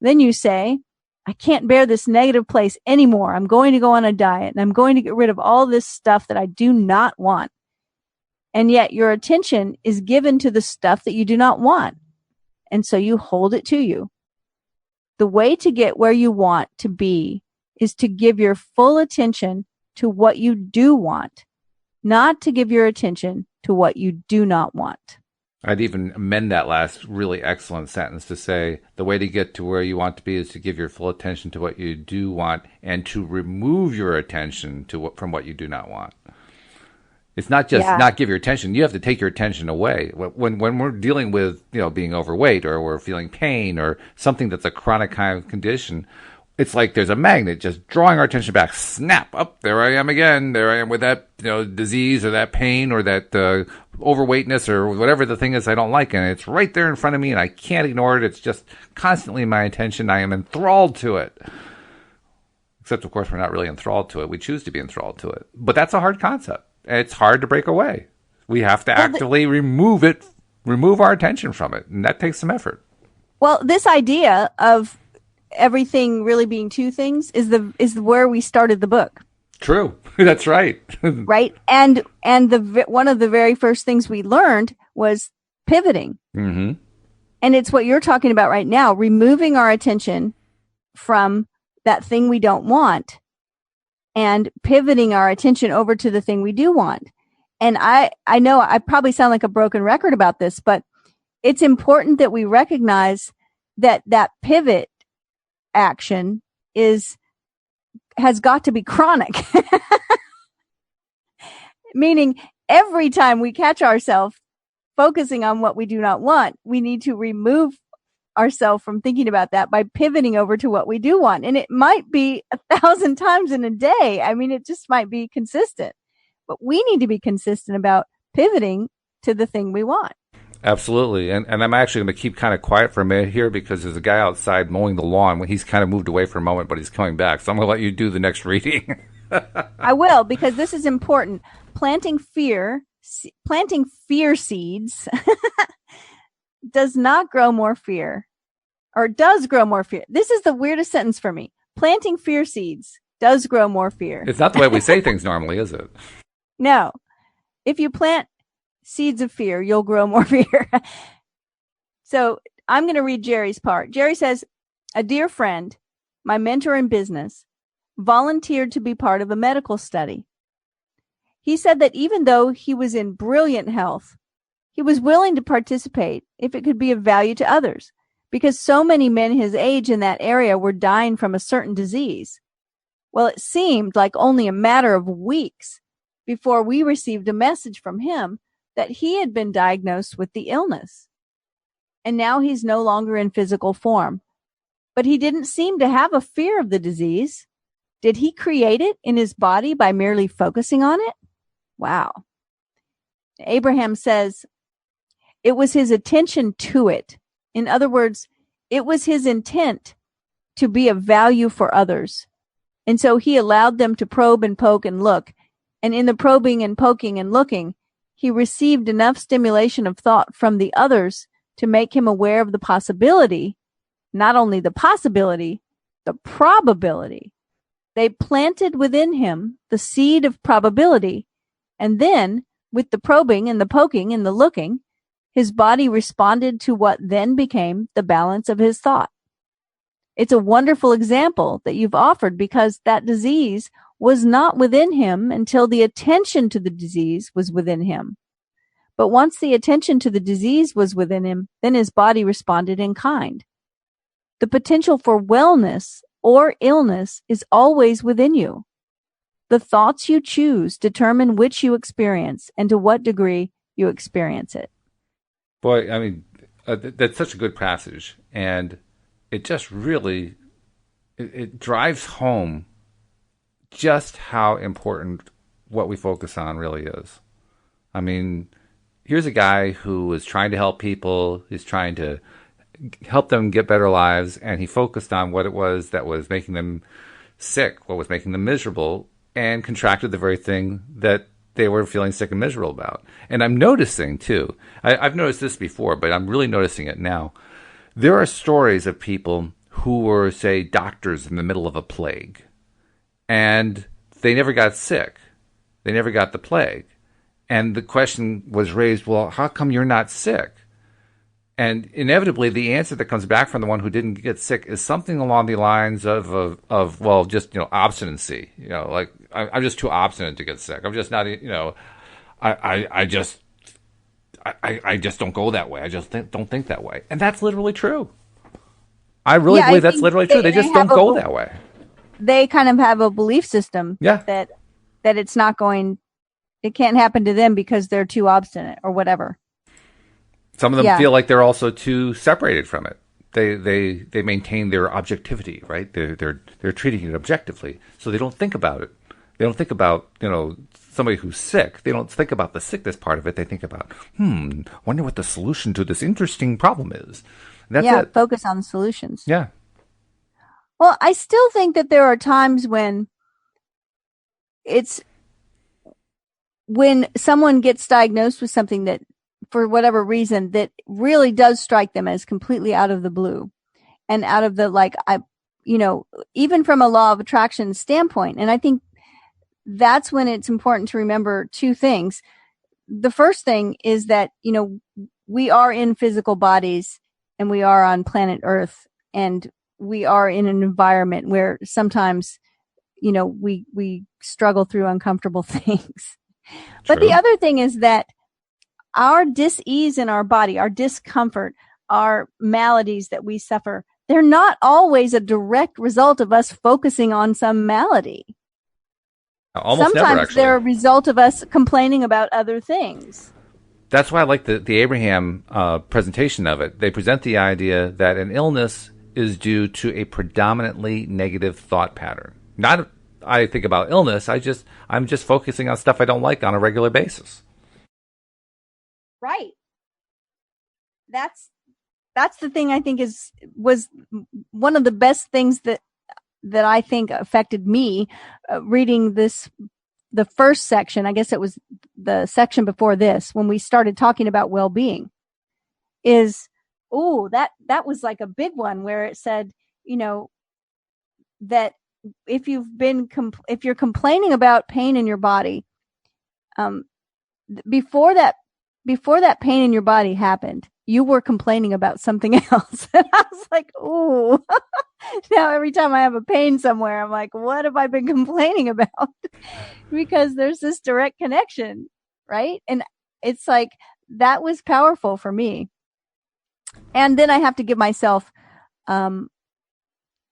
then you say, I can't bear this negative place anymore. I'm going to go on a diet and I'm going to get rid of all this stuff that I do not want. And yet your attention is given to the stuff that you do not want. And so you hold it to you. The way to get where you want to be is to give your full attention to what you do want, not to give your attention to what you do not want.
I'd even amend that last really excellent sentence to say the way to get to where you want to be is to give your full attention to what you do want and to remove your attention from what you do not want. It's not just not give your attention. You have to take your attention away. When we're dealing with being overweight or we're feeling pain or something that's a chronic kind of condition, it's like there's a magnet just drawing our attention back. Snap! Up there I am again. There I am with that disease or that pain or that overweightness or whatever the thing is I don't like, and it's right there in front of me, and I can't ignore it. It's just constantly my attention. I am enthralled to it. Except, of course, we're not really enthralled to it. We choose to be enthralled to it. But that's a hard concept. It's hard to break away. We have to actively remove our attention from it, and that takes some effort.
Well, this idea of everything really being two things is where we started the book.
True. That's right.
Right? And one of the very first things we learned was pivoting.
Mm-hmm.
And it's what you're talking about right now, removing our attention from that thing we don't want and pivoting our attention over to the thing we do want. And I know I probably sound like a broken record about this, but it's important that we recognize that pivot action has got to be chronic. Meaning every time we catch ourselves focusing on what we do not want, we need to remove ourselves from thinking about that by pivoting over to what we do want. And it might be 1,000 times in a day. I mean, it just might be consistent, but we need to be consistent about pivoting to the thing we want.
Absolutely. And I'm actually going to keep kind of quiet for a minute here because there's a guy outside mowing the lawn. He's kind of moved away for a moment, but he's coming back. So I'm going to let you do the next reading.
I will, because this is important. Planting fear seeds does not grow more fear, or does grow more fear. This is the weirdest sentence for me. Planting fear seeds does grow more fear.
It's not the way we say things normally, is it?
No. If you plant seeds of fear, you'll grow more fear. So I'm going to read Jerry's part. Jerry says, a dear friend, my mentor in business, volunteered to be part of a medical study. He said that even though he was in brilliant health, he was willing to participate if it could be of value to others, because so many men his age in that area were dying from a certain disease. Well, it seemed like only a matter of weeks before we received a message from him that he had been diagnosed with the illness. And now he's no longer in physical form. But he didn't seem to have a fear of the disease. Did he create it in his body by merely focusing on it? Wow. Abraham says, it was his attention to it. In other words, it was his intent to be of value for others. And so he allowed them to probe and poke and look. And in the probing and poking and looking, he received enough stimulation of thought from the others to make him aware of the possibility, not only the possibility, the probability. They planted within him the seed of probability, and then, with the probing and the poking and the looking, his body responded to what then became the balance of his thought. It's a wonderful example that you've offered, because that disease was not within him until the attention to the disease was within him. But once the attention to the disease was within him, then his body responded in kind. The potential for wellness or illness is always within you. The thoughts you choose determine which you experience and to what degree you experience it.
Boy, I mean, that's such a good passage. And it just really, it drives home just how important what we focus on really is. I mean, here's a guy who is trying to help people. He's trying to help them get better lives. And he focused on what it was that was making them sick, what was making them miserable, and contracted the very thing that they were feeling sick and miserable about. And I'm noticing, too, I've noticed this before, but I'm really noticing it now. There are stories of people who were, say, doctors in the middle of a plague, and they never got sick. They never got the plague. And the question was raised, well, how come you're not sick? And inevitably, the answer that comes back from the one who didn't get sick is something along the lines of well, just, obstinacy. Like, I'm just too obstinate to get sick. I'm just not, I just don't go that way. I just don't think that way. And that's literally true. I really believe that's literally true. They just don't go that way.
They kind of have a belief system that it's not going, it can't happen to them because they're too obstinate or whatever.
Some of them feel like they're also too separated from it. they maintain their objectivity, right? They're treating it objectively, so they don't think about it. They don't think about somebody who's sick. They don't think about the sickness part of it. They think about wonder what the solution to this interesting problem is. And that's it.
Focus on the solutions.
Yeah.
Well, I still think that there are times when someone gets diagnosed with something that, for whatever reason, that really does strike them as completely out of the blue and out of the, even from a law of attraction standpoint. And I think that's when it's important to remember two things. The first thing is that, we are in physical bodies and we are on planet Earth, and we are in an environment where sometimes, we struggle through uncomfortable things. But the other thing is that our dis-ease in our body, our discomfort, our maladies that we suffer, they're not always a direct result of us focusing on some malady.
Almost
Sometimes
never, actually.
They're a result of us complaining about other things.
That's why I like the Abraham presentation of it. They present the idea that an illness is due to a predominantly negative thought pattern. Not I think about illness. I'm just focusing on stuff I don't like on a regular basis.
Right. That's the thing I think was one of the best things that I think affected me reading the first section. I guess it was the section before this, when we started talking about well-being, is, that was like a big one where it said, that if you're complaining about pain in your body, before that pain in your body happened, you were complaining about something else. And I was like, ooh, now every time I have a pain somewhere, I'm like, what have I been complaining about? Because there's this direct connection, right? And it's like, that was powerful for me. And then I have to give myself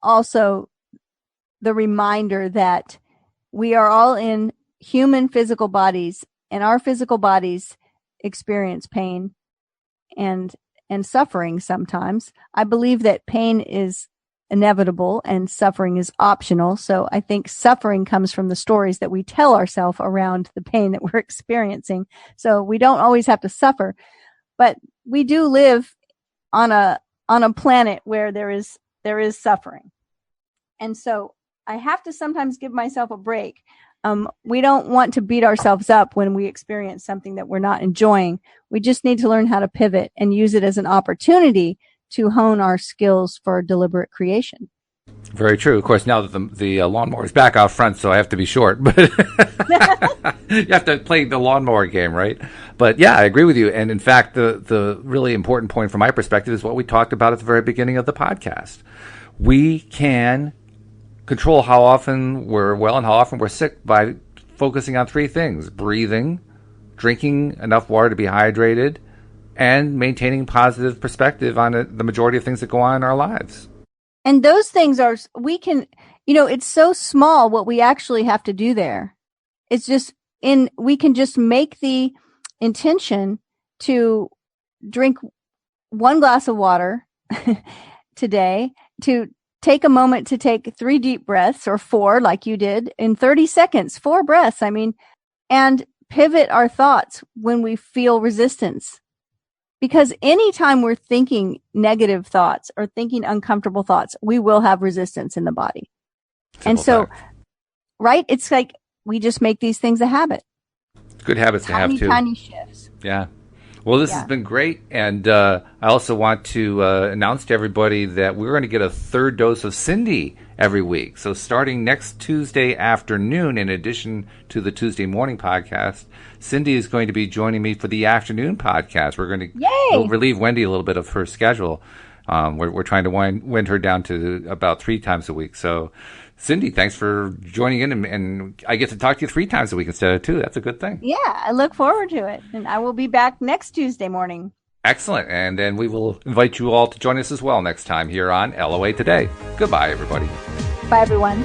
also the reminder that we are all in human physical bodies, and our physical bodies experience pain and suffering sometimes. I believe that pain is inevitable and suffering is optional. So I think suffering comes from the stories that we tell ourselves around the pain that we're experiencing. So we don't always have to suffer, but we do live on a planet where there is suffering. And so I have to sometimes give myself a break. We don't want to beat ourselves up when we experience something that we're not enjoying. We just need to learn how to pivot and use it as an opportunity to hone our skills for deliberate creation.
Very true. Of course, now that the lawnmower is back out front, so I have to be short. But you have to play the lawnmower game, right? But yeah, I agree with you. And in fact, the really important point from my perspective is what we talked about at the very beginning of the podcast. We can control how often we're well and how often we're sick by focusing on three things: breathing, drinking enough water to be hydrated, and maintaining positive perspective on the majority of things that go on in our lives.
And those things it's so small what we actually have to do there. It's just we can just make the intention to drink 1 glass of water today, to take a moment to take 3 deep breaths, or 4 like you did in 30 seconds, 4 breaths. And pivot our thoughts when we feel resistance. Because anytime we're thinking negative thoughts or thinking uncomfortable thoughts, we will have resistance in the body. Simple fact. Right? It's like we just make these things a habit.
Good habits to have too.
Tiny shifts.
Yeah. Well, this has been great. And I also want to announce to everybody that we're going to get a 3rd dose of Cindie every week. So starting next Tuesday afternoon, in addition to the Tuesday morning podcast, Cindie is going to be joining me for the afternoon podcast. We're going to relieve Wendy a little bit of her schedule. We're trying to wind her down to about 3 times a week. So, Cindie, thanks for joining in, and I get to talk to you 3 times a week instead of 2. That's a good thing.
Yeah, I look forward to it, and I will be back next Tuesday morning.
Excellent, and then we will invite you all to join us as well next time here on LOA Today. Goodbye, everybody.
Bye, everyone.